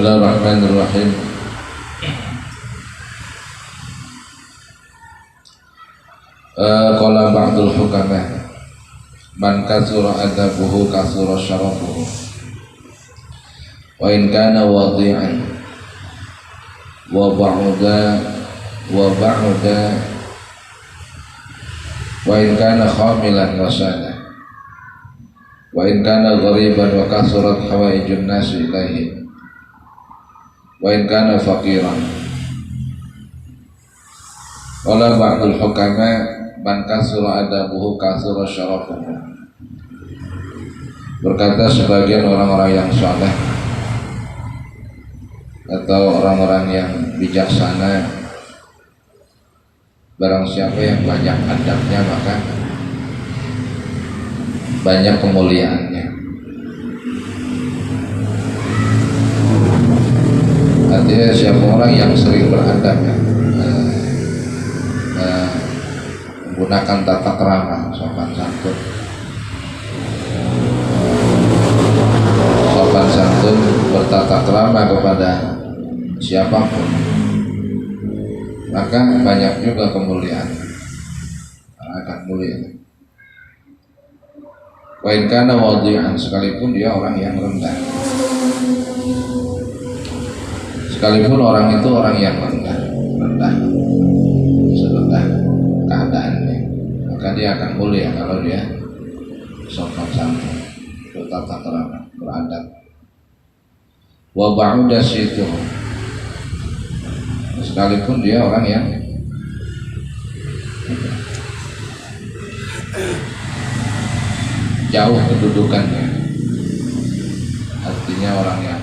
Bismillahirrahmanirrahim. Qala ba'dul hukama man katsura adabuhu katsura syarafuhu wa in kana wadi'an wa ba'uda wa in kana khamilan wa sana wa in kana ghariban wa kathurat hawaijun nasi ilaihi wa in kana faqiran. Qala ba'dul hukama man katsura adabuhu katsura syarafuhu. Berkata sebagian orang-orang yang saleh atau orang-orang yang bijaksana, barang siapa yang banyak adabnya maka banyak kemuliaannya. Artinya siapa orang yang sering beradab ya, menggunakan tata krama, sopan santun, bertata krama kepada siapapun, maka banyak juga kemuliaan, akan mulia. Wa in kana wadi'an, sekalipun dia orang yang rendah, sekalipun orang itu orang yang rendah serendah keadaannya, maka dia akan mulia kalau dia sopan santun, bertata krama, beradab. Wa ba'uda situ, sekalipun dia orang yang jauh kedudukannya, artinya orang yang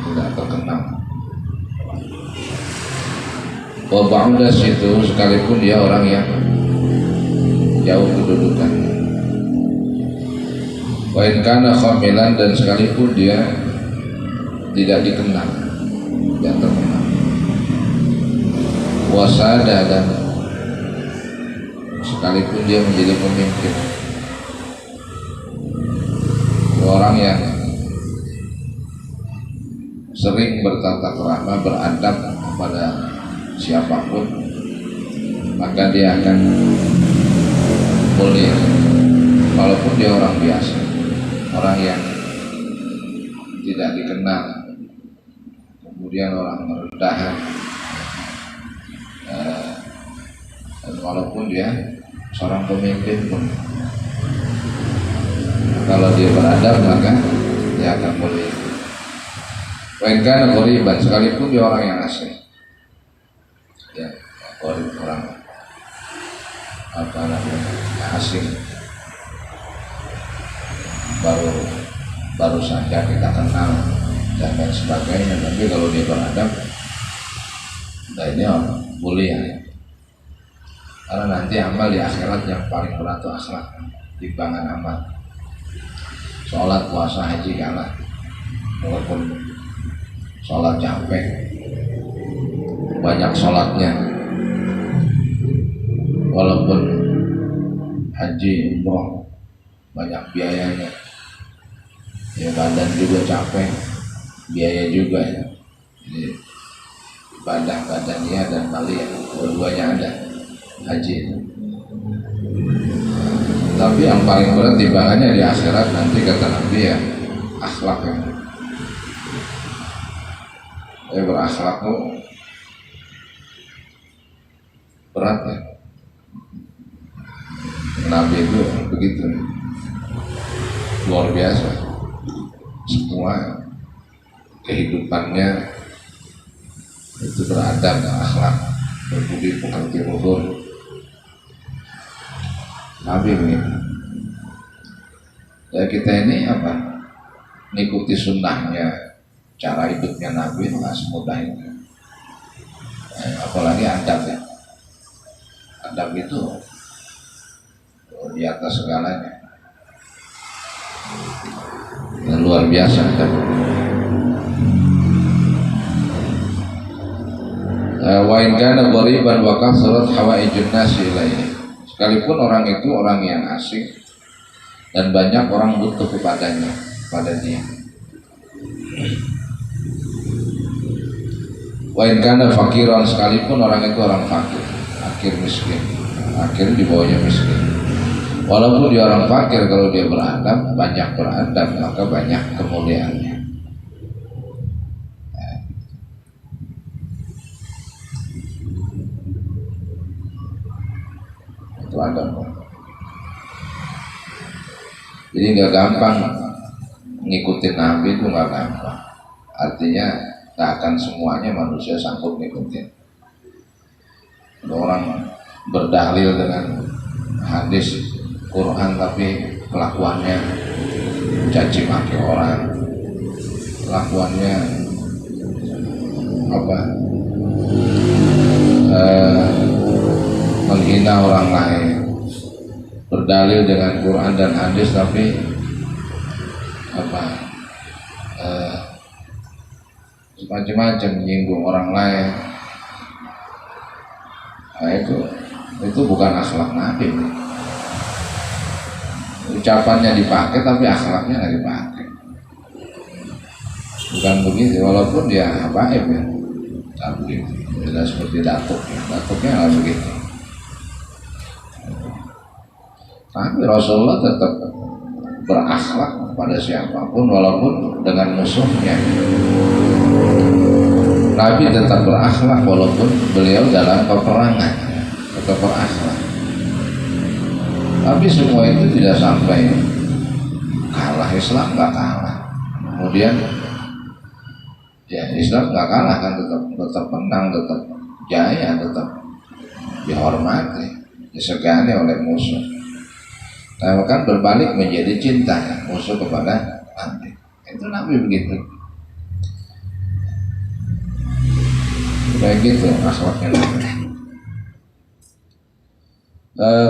tidak terkenal. Wa ba'uda situ, sekalipun dia orang yang jauh kedudukannya. Wa in kana khamilan, dan sekalipun dia tidak dikenal, tidak terkenal. Wasada, dan sekalipun dia menjadi pemimpin, orang yang sering bertata krama, beradab kepada siapapun, maka dia akan mulia walaupun dia orang biasa, orang yang tidak dikenal, kemudian orang merendahan, dan walaupun dia seorang pemimpin pun, kalau dia beradab maka dia akan mulia. Wa in kana ghariban, sekalipun dia orang yang asing, ya, orang apa namanya, asing, baru saja kita kenal dan lain sebagainya, tapi kalau dia beradab, nah ini orang mulia, karena nanti amal di akhirat yang paling berat itu akhlak, timbangan amal. Sholat, puasa, haji kalah, walaupun sholat capek, banyak sholatnya, walaupun haji, umroh, banyak biayanya, ya badan juga capek, biaya juga ya. Jadi ibadah badannya dan mali, dua-duanya ada, haji. Tapi yang paling berat timbangannya di akhirat nanti, kata Nabi, ya akhlak ya. Berakhlak itu berat ya. Nabi itu begitu, luar biasa. Semua kehidupannya itu beradab, akhlak, berbudi pekerti luhur. Nabi begitu. Ya kita ini apa? Mengikuti sunnahnya, cara hidupnya Nabi itu nggak semudah itu. Apalagi adab ya. Adab itu di atas segalanya. Dan luar biasa adab. Wa in kana ghariban wa kathurat hawaijun nasi ilaihi. Sekalipun orang itu orang yang asing dan banyak orang butuh kepadanya, pada dia. Wa in kana fakiran, sekalipun orang itu orang fakir, akhir miskin, akhir di bawahnya miskin. Walaupun dia orang fakir, kalau dia beradab, banyak beradab, maka banyak kemuliaannya. Itu adab. Jadi nggak gampang ngikutin Nabi, itu nggak gampang. Artinya nggak akan semuanya manusia sanggup ngikutin. Ada orang berdalil dengan hadis Quran tapi kelakuannya caci maki orang, kelakuannya menghina orang lain. Berdalil dengan Quran dan hadis tapi macam-macam, menyinggung orang lain. Nah, itu bukan akhlak Nabi. Ucapannya dipakai tapi akhlaknya nggak dipakai. Bukan begitu, walaupun dia habaib ya, tapi tidak seperti datuknya. Datuknya nggak begitu. Tapi Rasulullah tetap berakhlak pada siapapun, walaupun dengan musuhnya. Nabi tetap berakhlak walaupun beliau dalam peperangan, tetap berakhlak. Tapi semua itu tidak sampai kalah. Islam nggak kalah. Kemudian ya Islam nggak kalah kan, tetap menang, tetap jaya, tetap dihormati, disegani oleh musuh. Nah, kan berbalik menjadi cinta musuh kepada Nabi. Itu Nabi begitu. Kayak gitu akhlaknya Nabi.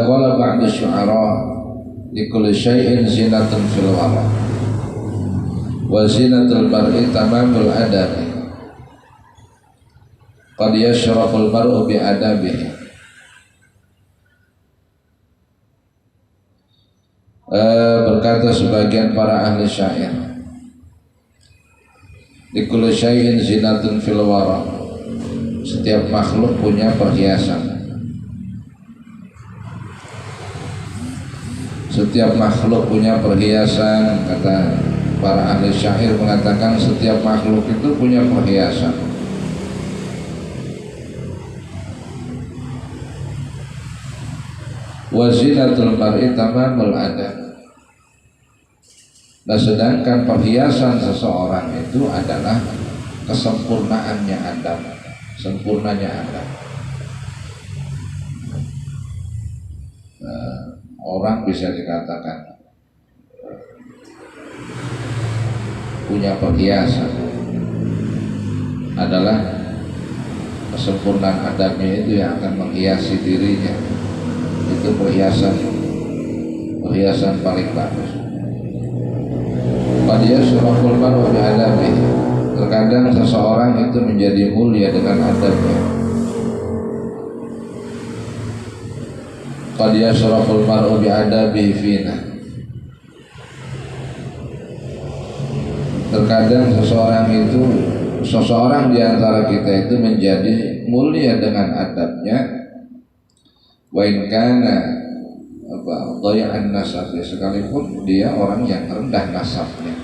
Qala ba'du syu'ara likulli syai'in zinatun fil wara wa zinatul mar'i tamamul adabi qad yashraful mar'u bi adabihi. Berkata sebagian para ahli syair, likulli syai'in zinatun fil wara, setiap makhluk punya perhiasan. Setiap makhluk punya perhiasan, kata para ahli syair mengatakan setiap makhluk itu punya perhiasan. Wa zinatul mar'i tamamul adab. Nah, sedangkan perhiasan seseorang itu adalah kesempurnaannya adab, sempurnanya adab. Orang bisa dikatakan punya perhiasan adalah kesempurnaan adabnya itu yang akan menghiasi dirinya. Itu perhiasan paling bagus. Dia surahul mar'u bi adabihi. Terkadang seseorang itu menjadi mulia dengan adabnya. Qad yashraful mar'u bi adabihi fina. Terkadang seseorang di antara kita itu menjadi mulia dengan adabnya. Wa in kana dhay'an nasab, sekalipun dia orang yang rendah nasabnya.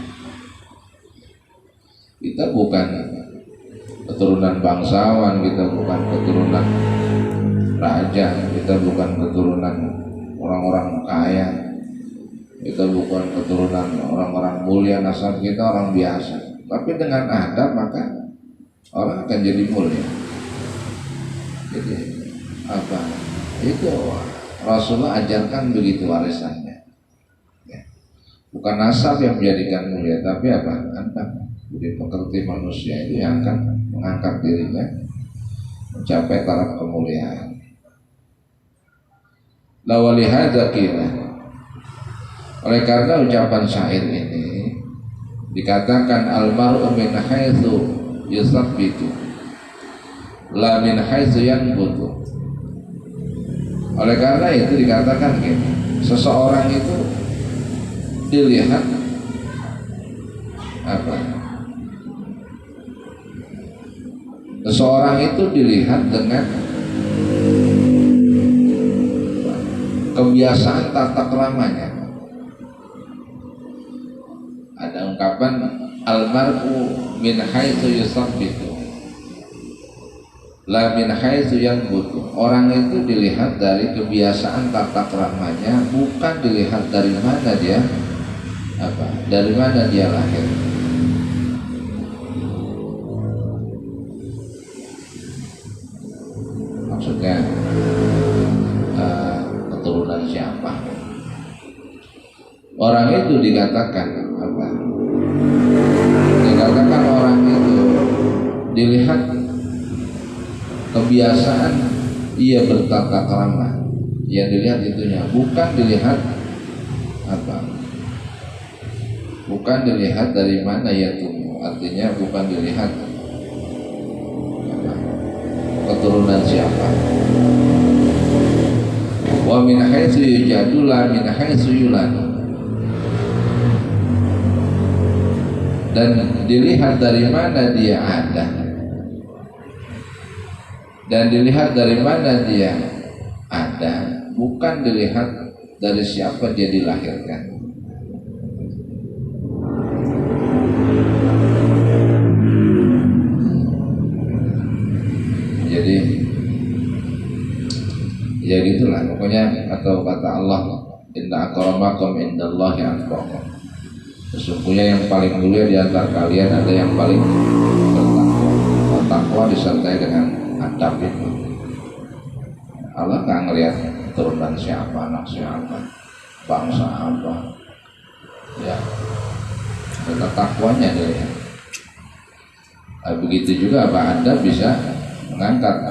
Kita bukan keturunan bangsawan, kita bukan keturunan raja, kita bukan keturunan orang-orang kaya, kita bukan keturunan orang-orang mulia, nasab kita orang biasa. Tapi dengan adab maka orang akan jadi mulia. Jadi itu Rasulullah ajarkan begitu warisannya. Ya. Bukan nasab yang menjadikan mulia, tapi adab. Jadi pekerti manusia itu yang akan mengangkat dirinya mencapai taraf kemuliaan. Lawalihadza qila, oleh karena ucapan syair ini dikatakan al-mar'u min haitsu yusabbitu la min haitsu yanbutu. Oleh karena itu dikatakan gini, seseorang itu dilihat apa? Seseorang itu dilihat dengan kebiasaan tata keramanya. Ada ungkapan almar'u min haitsu yusabbitu la min haitsu yanbutu. Orang itu dilihat dari kebiasaan tata keramanya, bukan dilihat dari mana dia apa, dari mana dia lahir. Maksudnya keturunan siapa? Orang itu dikatakan apa? Dikatakan orang itu dilihat kebiasaan ia bertata krama, yang dilihat itunya, bukan dilihat apa? Bukan dilihat dari mana ia tumbuh, artinya bukan dilihat apa, keturunan siapa. Wa min haitsu yujadu la min haitsu yuladu. Dan dilihat dari mana dia ada, dan dilihat dari mana dia ada, bukan dilihat dari siapa dia dilahirkan. Jadi ya gitulah pokoknya. Atau kata Allah, inna akramakum indallahi atqakum. Sesungguhnya yang paling mulia di antara kalian ada yang paling bertakwa. Takwa disertai dengan adab itu. Allah nggak ngelihat keturunan siapa, anak siapa, bangsa apa, ya, tentang takwanya dilihat. Begitu juga apa, Anda bisa mengangkat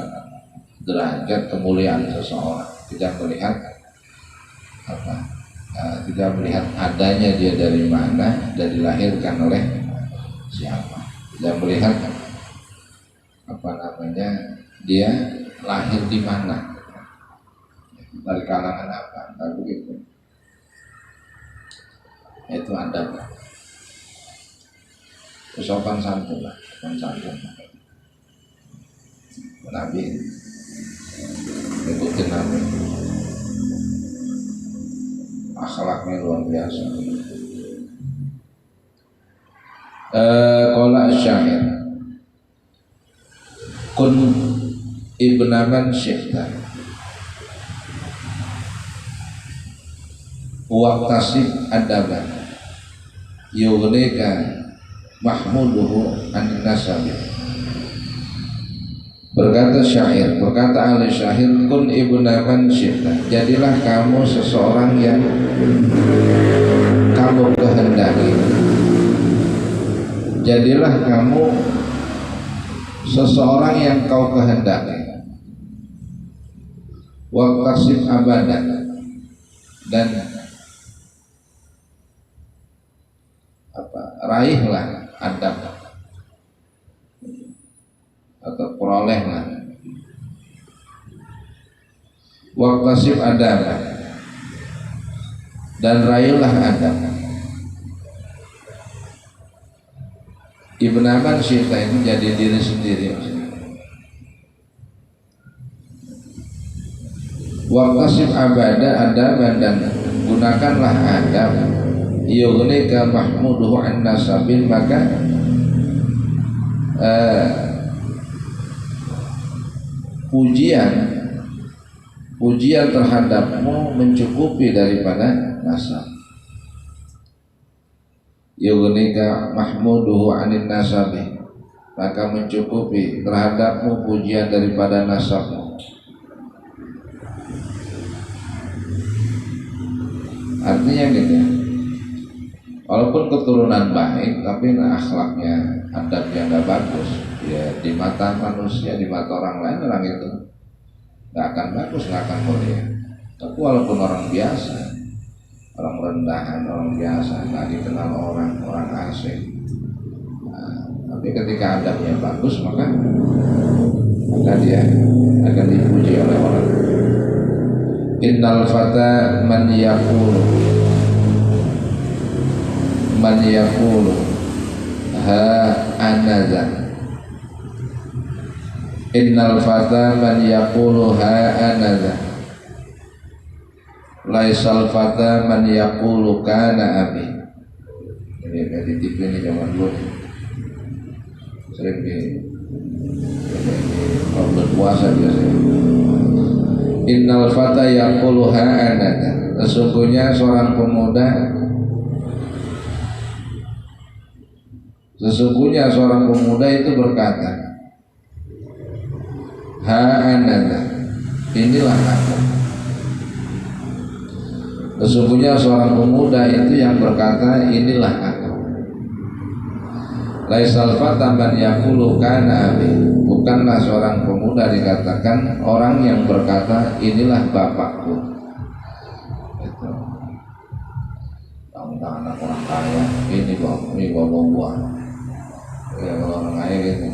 derajat kemuliaan seseorang, tidak melihat apa, tidak melihat adanya dia dari mana dan dilahirkan oleh siapa, tidak melihat apa namanya dia lahir di mana, dari kalangan apa, tak begitu. Itu adab, sopan santun lah, sopan santun. Nabi ikutin Nabi, akhlaknya luar biasa. Qala asy-syair kun ibna man syi'ta waqtasib adaban yughlika mahmuduhu an nasabi. Berkata syair, berkata ahli syair, kun ibna man syi'ta, jadilah kamu seseorang yang kamu kehendaki. Jadilah kamu seseorang yang kau kehendaki. Waqtasib abadan, dan apa, raihlah adab atau perolehlah. Waqtasib adab, dan raihlah adab. Ibn Aman Syekh ini jadi diri sendiri. Waqtasib abada adaban, dan gunakanlah adab. Yughlika mahmuduhu an nasabil, maka pujian terhadapmu mencukupi daripada nasab. Yughlika mahmuduhu anin nasabi, maka mencukupi terhadapmu pujian daripada nasabmu. Artinya gitu, walaupun keturunan baik, tapi akhlaknya, adabnya nggak bagus, ya di mata manusia, di mata orang lain, orang itu nggak akan bagus, nggak akan mulia. Tapi walaupun orang biasa, orang rendahan, orang biasa, nggak dikenal orang asing, tapi ketika adabnya bagus, maka dia akan dipuji oleh orang. Innal fata man yaqulu ha anadza. Innal fata man yaqulu ha anadza. Laisal fata man yaqulu kana abi. Ini dari TV ini zaman dulu sering di kalau berpuasa biasanya. Innal fata yaqulu ha anadza. Sesungguhnya seorang pemuda itu berkata, ha anadza, inilah aku. Sesungguhnya seorang pemuda itu yang berkata, inilah aku. Laisal fata man yaqulu kana abi. Bukanlah seorang pemuda dikatakan orang yang berkata, inilah bapakku. Itu. Tentang anak orang kaya, ini bapak gua. Ya kalau orang kaya gitu.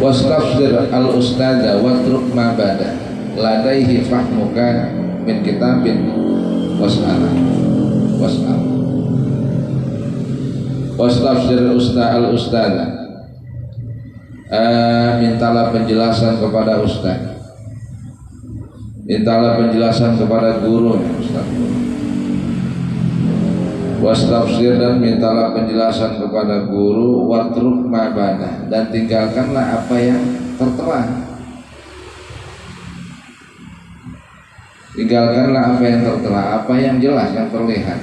Wastafsir al-ustadza watruk ma bada. Ladaihi fahmuka min kitabin was'al. Wastafsir al-ustadza. Mintalah penjelasan kepada ustaz. Mintalah penjelasan kepada gurunya ustaz. Wastafsir dan mintalah penjelasan kepada guru. Watruk ma bada, dan tinggalkanlah apa yang tertera. Tinggalkanlah apa yang tertera, apa yang jelas, yang terlihat.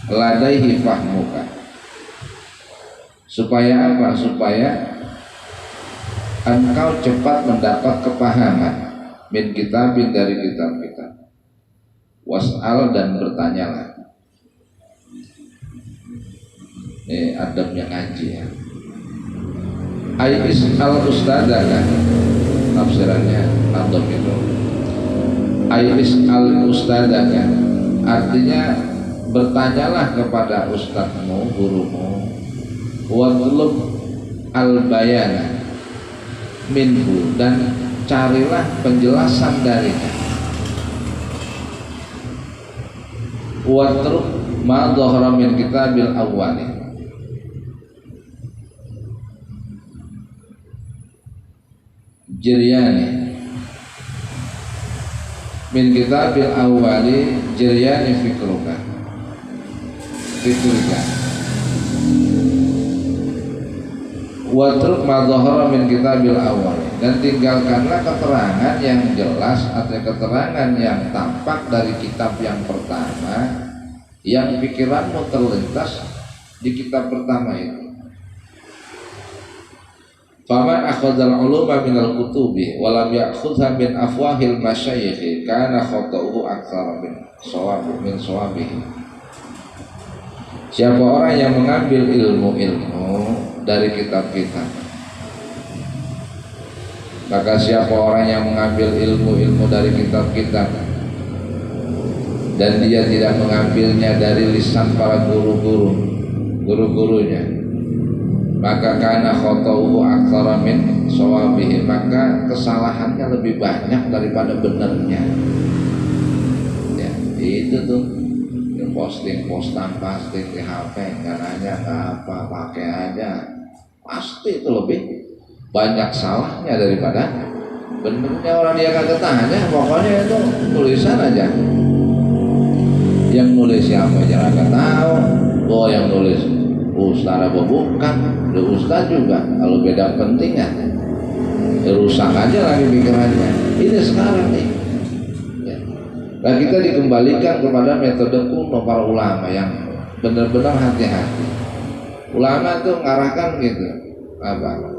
Ladaihi fahmuka. Supaya apa? Supaya engkau cepat mendapat kepahaman min kitabin, dari kitab-kitab. Was'al, dan bertanyalah. Adabnya ngaji ya. Ais al-ustadzah kan tafsirannya adab itu. Ais al-ustadzah kan artinya bertanyalah kepada ustadzmu, gurumu. Watlub al-bayana minhu, dan carilah penjelasan darinya. Watruk ma dhahara min kitabil awwali. Jiryani min kitabil awwali jiryani fikrika. Watruk ma dhahara min kitabil awwali, dan tinggalkanlah keterangan yang jelas atau keterangan yang tampak dari kitab yang pertama, yang pikiranmu terlintas di kitab pertama itu. Faman akhadzal uluma minal kutubi wa lam ya'khudha min afwahil masyayikh kana khata'uhu aktsara min shawabihi. Siapa orang yang mengambil ilmu-ilmu dari kitab-kitab, maka siapa orang yang mengambil ilmu-ilmu dari kitab-kitab dan dia tidak mengambilnya dari lisan para guru-gurunya, maka kana khata'uhu aktsara min shawabihi, maka kesalahannya lebih banyak daripada benarnya. Ya, itu tuh yang posting di HP, nggak nanya nggak apa, pakai aja, pasti itu lebih banyak salahnya daripada benernya. Orang dia kagak tanya, pokoknya itu tulisan aja. Yang nulis siapa aja nggak tahu. Oh, yang nulis ustaz apa bukan? Ustaz juga, kalau beda pentingnya rusak aja lagi pikirannya. Ini sekarang nih ya. Nah, kita dikembalikan kepada metode kuno para ulama yang benar-benar hati-hati. Ulama tuh ngarahkan gitu, apa?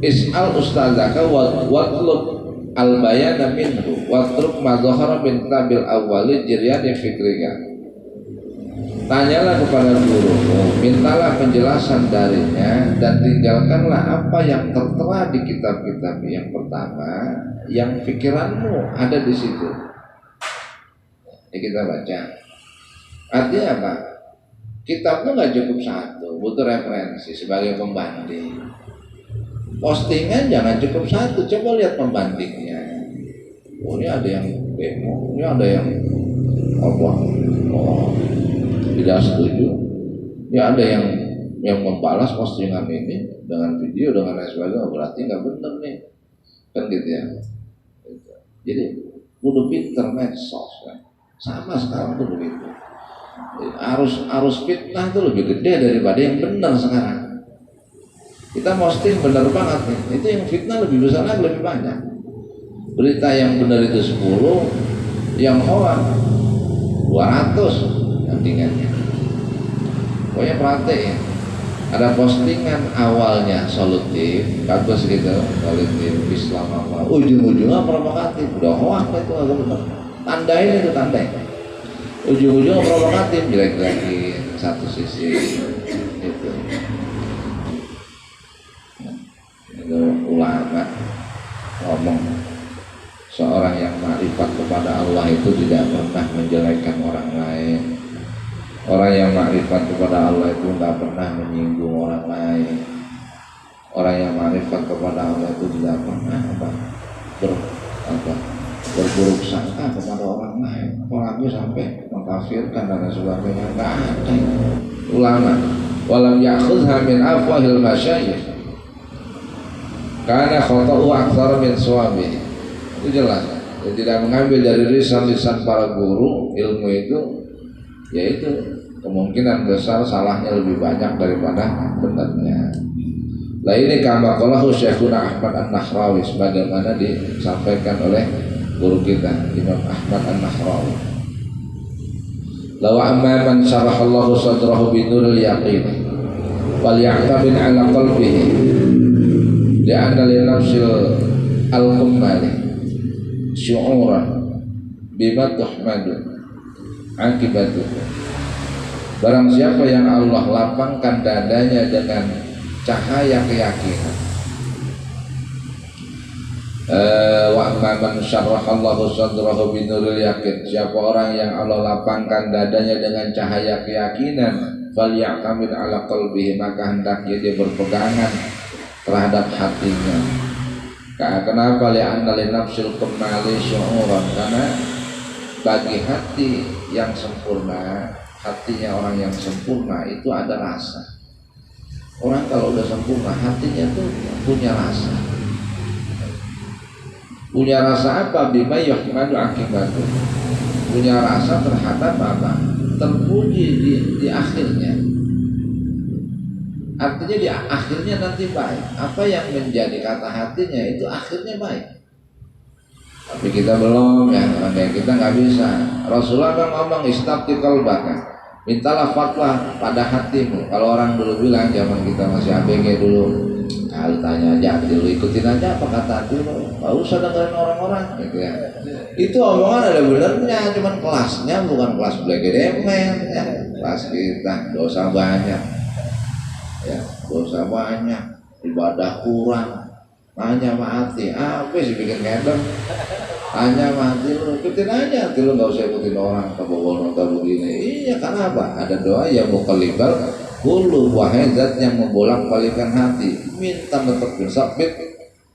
Is'al ustadzaka watlub al-bayana minhu watruk ma dhahara min tabil awwali jiryani fikrika. Tanyalah kepada gurumu, mintalah penjelasan darinya, dan tinggalkanlah apa yang tertera di kitab-kitab yang pertama, yang pikiranmu ada di situ. Ini kita baca. Artinya apa? Kitabmu nggak cukup satu, butuh referensi sebagai pembanding. Postingan jangan cukup satu, coba lihat pembandingnya. Oh, ini ada yang demo, ini ada yang apa? Oh, tidak setuju. Ya, ada yang yang membalas postingan ini dengan video dengan lain sebagainya, berarti nggak bener nih, kan gitu ya. Jadi kudu pinter medsos kan. Sama sekarang tuh begitu. Arus fitnah itu lebih gede daripada yang benar sekarang. Kita posting benar banget nih, itu yang fitnah lebih besar lagi, lebih banyak. Berita yang benar itu 10, yang hoax 200 nantingannya. Pokoknya perhatiin, ada postingan awalnya solutif, bagus gitu, solutif Islam apa, ujung-ujungnya provokatif, udah hoax itu agak benar. Tandain itu, tandain. Ujung-ujungnya provokatif, jelek-jelekin satu sisi itu. Itu ulama ngomong, seorang yang makrifat kepada Allah itu tidak pernah menjelekkan orang lain. Orang yang makrifat kepada Allah itu tidak pernah menyinggung orang lain. Orang yang makrifat kepada Allah itu tidak pernah berburuk sangka kepada orang lain, apalagi sampai mengkafirkan dan sebagainya. Nggak ada ulama. Walam ya'khudha min afwahil masyayikh karena khata'u aktsara min suwabi. Itu jelas. Dia tidak mengambil dari lisan-lisan para guru ilmu itu, yaitu kemungkinan besar salahnya lebih banyak daripada benarnya. Nah ini kama qalahu Syekhuna Ahmad An-Nahrawi, sebagaimana disampaikan oleh guru kita Imam Ahmad An-Nahrawi. Law amma man syarahallahu sadrahu binuril yaqin wal ya'tamin ala qalbihi li'anna li nafsil al-kummali syu'uran bima tuhmadu akibatuhu. Barang siapa yang Allah lapangkan dadanya dengan cahaya keyakinan, wa amma man syarrahallahu sadrahu binuril yakin, siapa orang yang Allah lapangkan dadanya dengan cahaya keyakinan, falyaqamid ala qalbihi, maka hendaknya dia berpegangan terhadap hatinya. Kenapa? Li'anna li nafsil kamali syu'uran, karena bagi hati yang sempurna, hatinya orang yang sempurna itu ada rasa. Orang kalau udah sempurna, hatinya tuh punya rasa. Punya rasa apa? Bima yuhmadu akibatu. Punya rasa terhadap apa? Terpuji di akhirnya. Artinya di akhirnya nanti baik. Apa yang menjadi kata hatinya itu akhirnya baik. Tapi kita belum ya, kayak kita nggak bisa. Rasulullah kan ngomong istabti qalbaka, mintalah fatwa pada hatimu. Kalau orang dulu bilang zaman kita masih ABG dulu, kalau tanya aja hati lu, ikutin aja apa kata hati lu, nggak usah dengerin orang-orang gitu ya. Itu omongan ada benernya, cuman kelasnya bukan kelas blegedemen ya. Kelas kita dosa banyak ya, dosa banyak, ibadah kurang, hanya mati, apa sih bikin ngedem, hanya mati lu, ikutin aja hati lu, nggak usah ikutin orang kebobolan atau begini. Iya, karena apa? Ada doa yang muqallibal qulub, wahai zat yang membolak-balikan hati, minta tetap sabit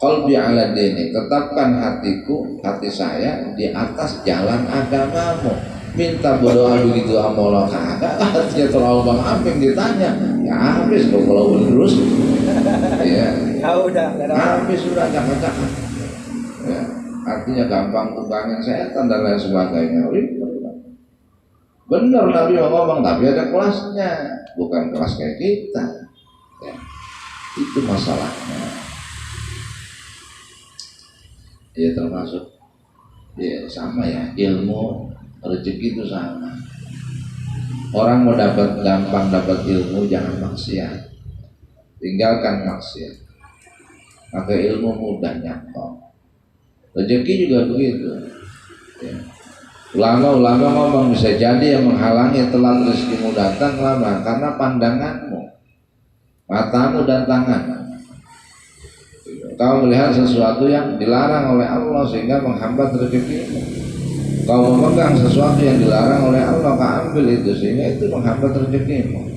qalbi ala dini, tetapkan hatiku, hati saya di atas jalan agamamu. Minta berdoa begitu amolah kagak, hatinya terlalu bang amping ditanya, ya habis lo kalau terus ya udah habis, sudah jangan-jangan ya, artinya gampang tumbangin setan dan lain sebagainya. Benar Nabi ngomong, tapi ada kelasnya, bukan kelas kayak kita ya. Itu masalahnya ya, termasuk ya sama ya, ilmu rezeki itu sama. Orang mau gampang dapat ilmu, jangan maksiat, tinggalkan maksiat, maka ilmu mudah nyantol. Rezeki juga begitu ya. Ulama-ulama ngomong bisa jadi yang menghalangi telat rezekimu datang lama karena pandanganmu, matamu dan tanganmu. Kau melihat sesuatu yang dilarang oleh Allah sehingga menghambat rezekimu. Kau memegang sesuatu yang dilarang oleh Allah, kau ambil itu sehingga itu menghambat rezekimu.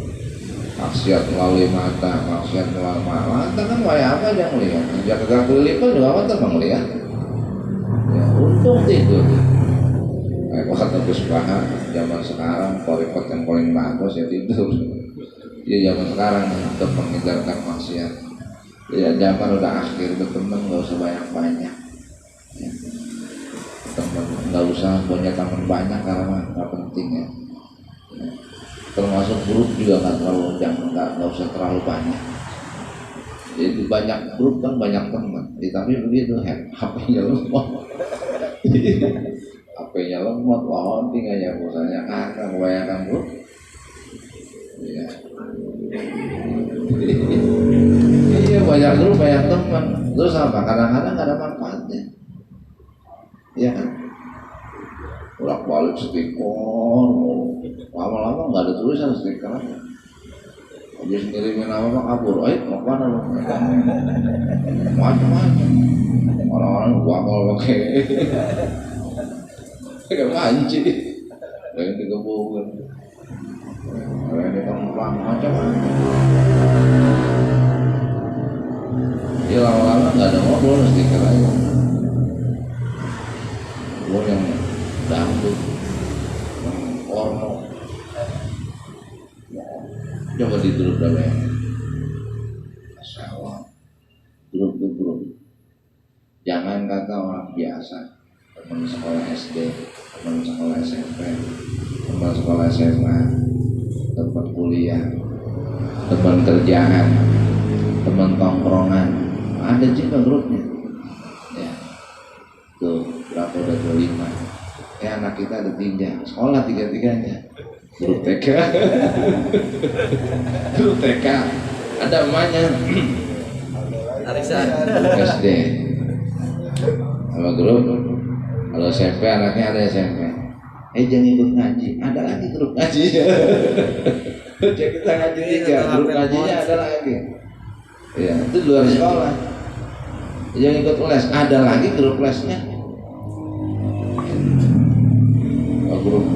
Maksiat melalui mata, maksiat melalui mata kan waya apa yang melihat? Sejak kegak kelilipan juga mata melihat. Ya, untung tidur. Kayak kata Gus Baha, zaman sekarang korepot yang paling bagus ya tidur. Ya zaman sekarang untuk meninggalkan maksiat. Ya zaman udah akhir, berteman nggak usah banyak-banyak. Ya. Teman nggak usah punya teman banyak karena nggak penting ya. Ya. Termasuk grup juga nggak usah terlalu banyak. Jadi banyak grup kan banyak teman. Ya, tapi begitu HP-nya lemot. HP-nya lemot, wah tinggal ya misalnya kakak kebanyakan grup. Ya. Iya banyak grup banyak teman. Terus apa? Kadang-kadang nggak ada manfaatnya. Iya kan? Bolak-balik stiker, lama-lama nggak ada tulisan stiker. Habis ngirimin apa kabur, mau kemana lo? Macam-macam. Orang-orang bangol pakai mancing, yang digabungkan, yang dikembang macam-macam. Ya lama-lama nggak ada ngobrol, stiker aja. Gue yang dangdut, yang porno. Coba di grup namanya masalah grup ke grup. Jangan kata orang biasa, teman sekolah SD, teman sekolah SMP, teman sekolah SMA, teman kuliah, teman kerjaan, teman tongkrongan, ada juga grupnya. Ya, tuh berapa udah 25. Anak kita ada 3, sekolah 3-3-nya. Grup TK. Grup TK ada namanya Arisan SD sama grup. Kalau SMP anaknya ada SMP, jangan ikut ngaji, ada lagi grup ngaji. Jadi kita ngaji 3, grup ngajinya ada lagi. Ya itu luar sekolah. Jangan ikut les, ada lagi grup lesnya. Grup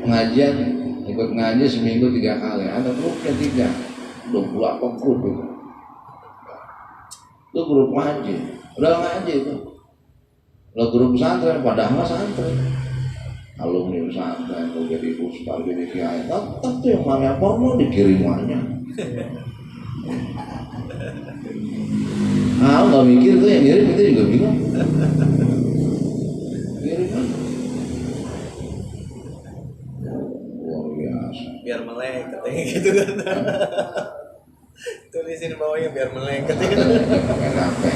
pengajian, ikut ngaji seminggu 3 kali, ada grupnya 3, 28 grup itu grup ngaji, udah ngaji itu. Lo grup pesantren, padahal pesantren, alumni pesantren, kalau jadi ustaz, jadi kiai, tetap tuh yang namanya porno dikirimannya. Nggak mikir tuh yang ngirim itu juga bingung. Kiriman. Biar melek katanya gitu kan. Tulisin bawahnya biar melek katanya. Kenapa?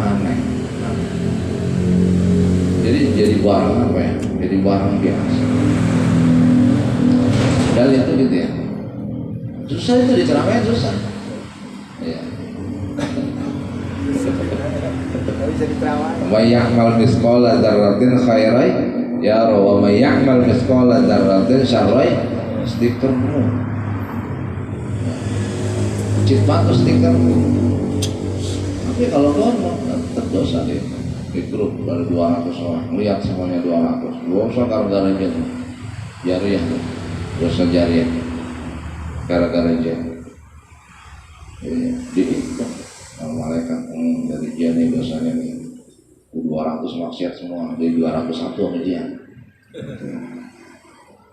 Aneh. Jadi barang apa ya? Jadi barang biasa. Udah lihat tuh gitu ya. Susah itu diceramain susah. Iya. Bisa diterawai. Wa ya'mal misqala dzarratin khairan ya wa may ya'mal misqala dzarratin syarran. Stikermu cepat tuh stikermu. Tapi kalau ngomong tetap dosa deh. Di grup dari 200 orang lihat semuanya 200 dosa gara-gara jatuh jariah tuh, dosa jariah gara-gara jatuh. Dihitung sama malaikat dari dia nih dosanya nih 200 maksiat semua, dari 201 sama dia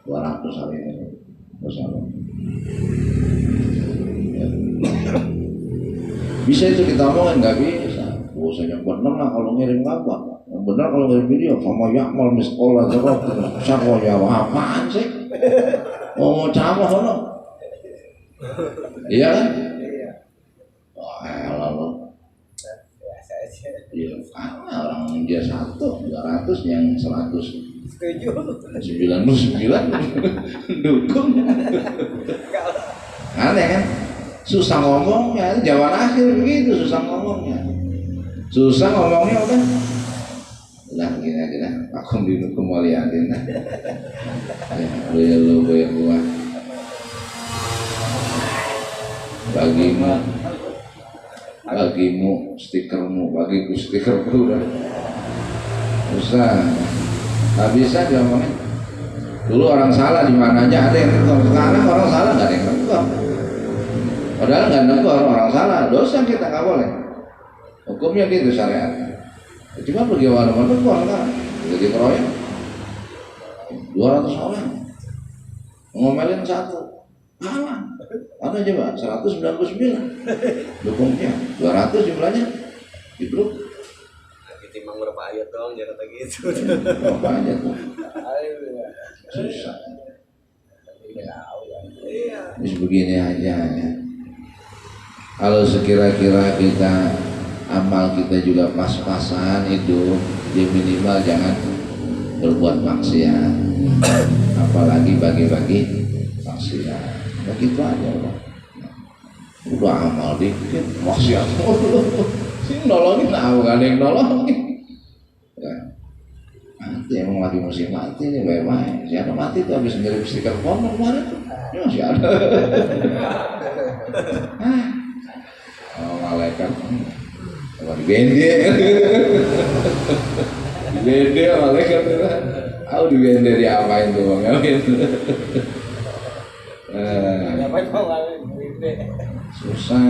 200 hari ini dosa. Ya. Bisa itu kita omongin, nggak bisa. Bosanya bener lah kalau ngirim kabar, yang bener kalau ngirim video. Sama yakmal miskola jerot, siapa ya apaan sih? Mau ceramah mana? Iya kan? Wah, lalu. Iya, karena orang dia 1, 200 yang 100. Setuju. 99 dukung. Aneh kan? Susah ngomongnya, jawaban akhir begitu, susah ngomongnya. Susah ngomongnya udah gini aja dah, aku duduk kemuliaan dah. Ya lu bayar gua. Bagimu stikermu, bagiku stikerku udah. Susah. Gak bisa dia ngomongin. Dulu orang salah di mana aja ada yang tegur. Sekarang orang salah nggak ada yang tegur. Padahal nggak tegur, orang salah dosa, kita nggak boleh. Hukumnya gitu syariat. Cuma pergi mana-mana tegur kan. Jadi keroyok 200 orang. ngomelin satu, kalah. Mana coba 199 dukungnya, 200 jumlahnya di grup. Timbang berapa ayat dong, jangan kata gitu. Berapa aja tuh? Susah. Iya. Terus begini aja ya. Kalau sekira-kira kita amal kita juga pas-pasan hidup, ya minimal jangan berbuat maksiat, apalagi bagi-bagi maksiat. Begitu aja Bang. Udah amal dikit, maksiat sih nolongin apa gak ada yang nolongin ya. Mati emang lagi musim mati nih baik-baik. Siapa mati tuh habis ngirim stiker porno kemarin tuh ya masih ada. Oh malaikat sama di bende di bende malaikat tuh aku di bende diapain tuh Bang Amin. Susah.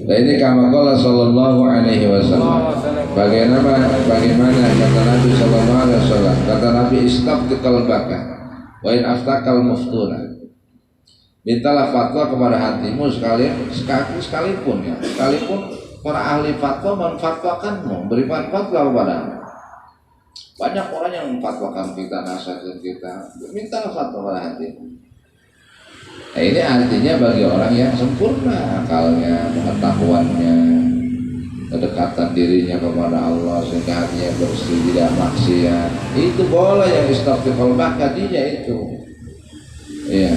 Nah ini kama qala sallallahu alaihi wasallam. Bagaimana kata Nabi sallallahu alaihi wasallam? Kata Nabi istafti qalbaka wa in aftakal muftuna. Mintalah fatwa kepada hatimu sekalipun para ahli fatwa memfatwakanmu, berikan fatwa kepadamu. Banyak orang yang memfatwakan kita, nasihatin kita, mintalah fatwa pada hatimu. Nah ini artinya bagi orang yang sempurna akalnya, pengetahuannya, kedekatan dirinya kepada Allah sehingga hatinya bersih, tidak maksiat. Itu boleh yang istighfar dia itu. Iya.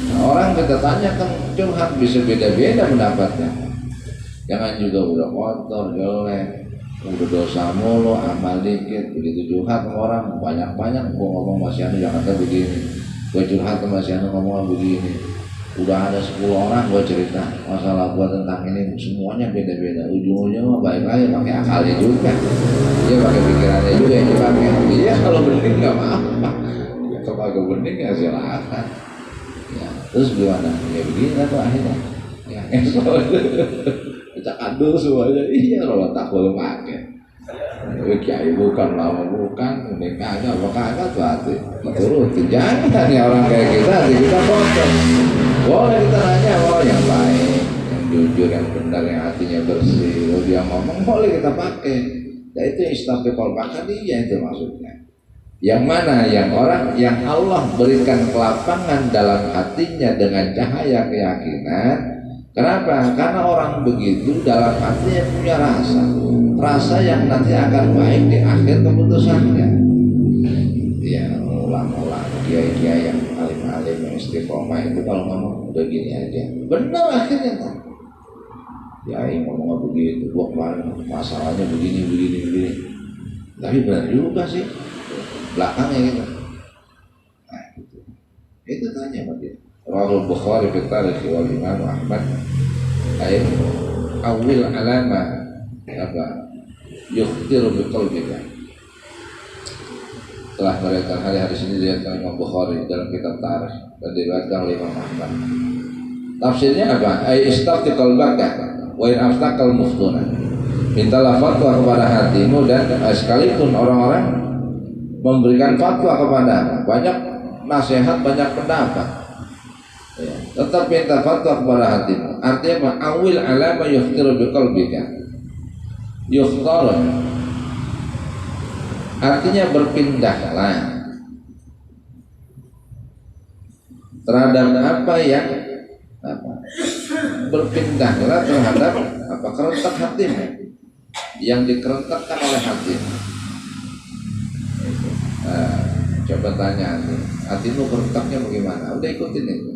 Nah, orang kita tanyakan curhat bisa beda-beda pendapatnya. Jangan juga udah kotor, jelek, udah dosa mulu, amal dikit, begitu curhat sama orang banyak-banyak. Gua ngomong masih anu Jakarta begini, gua curhat sama masih anu ngomong begini. Udah ada 10 orang gua cerita masalah gua tentang ini, semuanya beda-beda. Ujung-ujungnya mah baik-baik pakai akalnya juga, dia pakai pikirannya juga yang dipakai. Iya kalau bening nggak apa-apa, kalau agak bening ya silakan. Ya, terus gimana? Ya begini lah tuh akhirnya. Ya, kita adul semuanya. Iya kalau tak boleh pakai. Kiai bukan lama bukan, ini kagak apa kagak tuh hati. Turun, jangan ya orang kayak kita, hati kita kotor. Boleh kita nanya, oh yang baik, yang jujur, yang benar, yang hatinya bersih. Kalau dia ngomong boleh kita pakai. Ya itu istighfar pakai dia itu maksudnya. Yang mana yang orang yang Allah berikan kelapangan dalam hatinya dengan cahaya keyakinan. Kenapa? Karena orang begitu dalam hatinya punya rasa yang nanti akan baik di akhir keputusannya. Ya ulang-ulang kiai-kiai yang alim-alim yang istiqomah itu kalau ngomong udah gini aja benar akhirnya kan. Kiai ngomong begitu, gua kemarin masalahnya begini. Tapi benar juga sih. Belakangnya gitu. Nah gitu. Itu tanya sama dia. Rawahul Bukhari fi Tarikh wal Imam Ahmad ayat awil alama apa yukhtiru bi qalbika. Telah meriwayatkan hadis ini diriwayatkan Imam Bukhari dalam kitab Tarikh dan diriwayatkan oleh Imam Ahmad. Tafsirnya apa? Ai istafti qalbaka wa in aftakal muftuna. Mintalah fatwa kepada hatimu dan sekalipun orang-orang memberikan fatwa kepada banyak nasihat, banyak pendapat. Ya, tetap minta fatwa kepada hatimu. Artinya awil alama yukhtiru biqalbika. Yukhtar artinya berpindahlah terhadap apa yang berpindahlah terhadap apa kerentak hatimu yang dikerentakkan oleh hatimu. Nah, coba tanya hatimu kerentaknya bagaimana? Udah ikutin itu.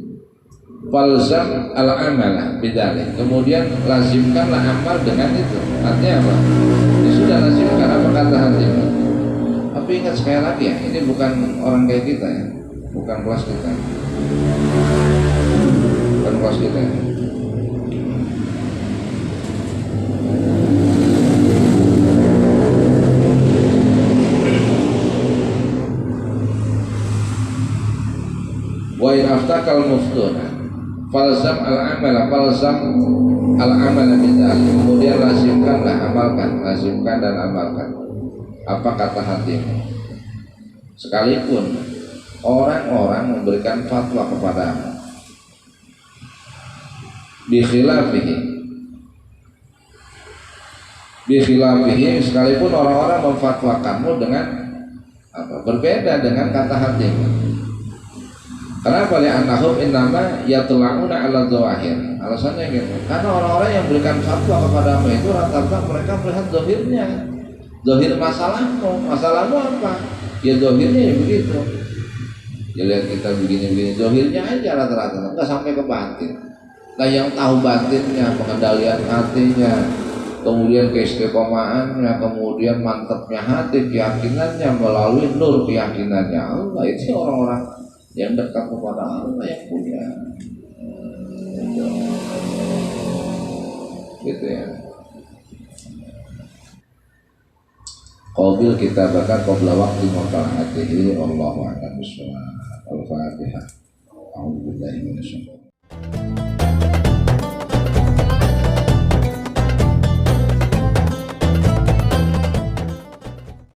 Falzam al-amalah bidalik. Kemudian lazimkanlah amal dengan itu. Artinya apa? Ya sudah lazimkan apa kata hatimu. Tapi ingat sekali lagi ya, ini bukan orang kayak kita ya, bukan kelas kita, bukan kelas kita. Ya. Wa in aftakal muftuna falzam al-amala bidalik. Kemudian lazimkanlah amalkan, lazimkan dan amalkan apa kata hatimu. sekalipun orang-orang memberikan fatwa kepadamu bikhilafihi, sekalipun orang-orang memfatwakanmu dengan berbeda dengan kata hatimu. Kenapa? Li'annahum innama yatla'una 'ala dzawahir. Alasannya gitu. Karena orang-orang yang berikan fatwa kepadamu itu rata-rata mereka melihat zahirnya. Zahir masalahmu apa? Ya zahirnya ya begitu. Ya lihat kita begini-begini, zahirnya aja rata-rata, enggak sampai ke batin. Nah yang tahu batinnya, pengendalian hatinya, kemudian keistiqomahannya, kemudian mantapnya hati, keyakinannya melalui nur keyakinannya Allah, itu orang-orang yang dekat kepada Allah yang punya gitu ya. Qabil kita bakar qabla waqti muta'atihi. Allahu a'lam bishawab. Al-Fatihah. A'udzu billahi minasyaitonir rajim.